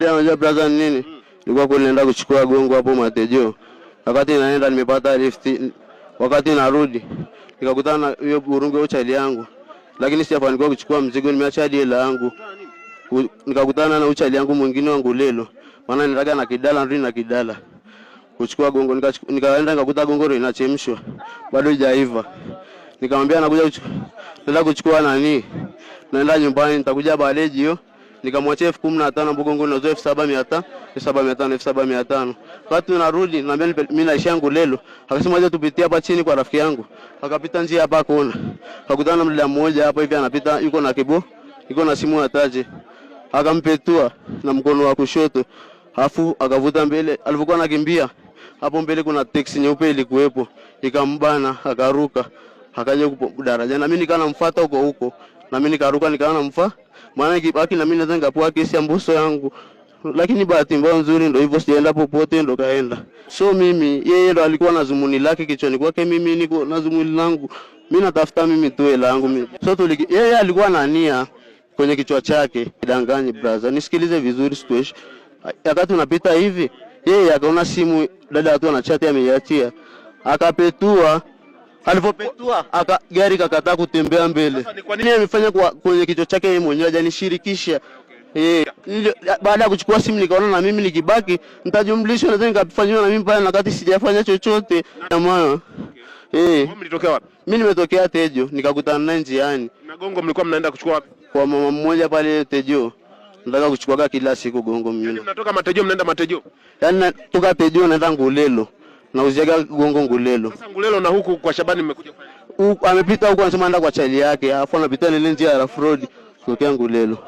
Unajua brother nini? Nilikuwa kule naenda kuchukua gongo hapo Matejo. Wakati naenda nimepata lift. Wakati narudi nikakutana na hiyo burungu ya chali yangu. Lakini sijafanikiwa kuchukua mzigo, nimeacha hadi hela yangu. Nikakutana na uchali yangu mwingine wangu lelo. Maana nilitaka na kidala ndio na kidala. Kuchukua gongo nikaenda nikakuta gongo linachemshwa. Bado haijaiva. Nikamwambia naenda kuchukua nani? Naenda nyumbani nitakuja baadaye hiyo. Nikamwachia 15,000 mbogongo na 7,500, 7,500. Wakati narudi naambia mimi naisha yangu lelo. Akasema aje tupitie hapa chini kwa rafiki yangu. Akapita njia hapa kona. Akakutana na mdada mmoja hapa hivi anapita yuko na kibo, yuko na simu ya taji. Akampetua na mkono wa kushoto. Alafu akavuta mbele, alipokuwa anakimbia hapo mbele kuna taxi nyeupe ilikuwepo. Ikambana akaruka. Akaja daraja na mimi nikanamfuata huko. Na mimi nikaruka nikaanamfuata. Maana ikibaki na mimi naweza ngapoa kesi ya mbuso yangu. Lakini bahati mbaya nzuri ndio hivyo, sienda popote ndo kaenda. So mimi yeye ndo alikuwa na zumuni lake kichwani kwake, mimi niko na zumuni langu. Mimi natafuta mimi tu hela yangu mimi. So yeye alikuwa na nia kwenye kichwa chake. Danganye brother, nisikilize vizuri situation. Wakati unapita hivi, yeye akaona simu dada watu wanachati ameiachia. Akapetua. Alipopetua gari kakataa kutembea mbele. Kwa nini amefanya kwenye kichwa chake yeye mwenyewe, hajanishirikisha? Baada ya kuchukua simu nikaona na mimi nikibaki nitajumlishwa, nadhani nikafanywa na mimi pale na kati sijafanya chochote na maana. Mlitokea wapi? Mimi nimetokea Tejo, nikakutana naye njiani. Na gongo mlikuwa mnaenda kuchukua wapi? Kwa mama mmoja pale Tejo. Nataka kuchukua kila siku gongo mimi. Yaani mnatoka Matejo mnaenda Matejo? Yaani natoka Tejo naenda Ngulelo. Na uziaga gongo Ngulelo. Sasa Ngulelo na huku kwa Shabani mmekuja kufanya? Amepita huko anasema anaenda kwa chali yake, alafu anapita ile njia ya road kutokea Ngulelo.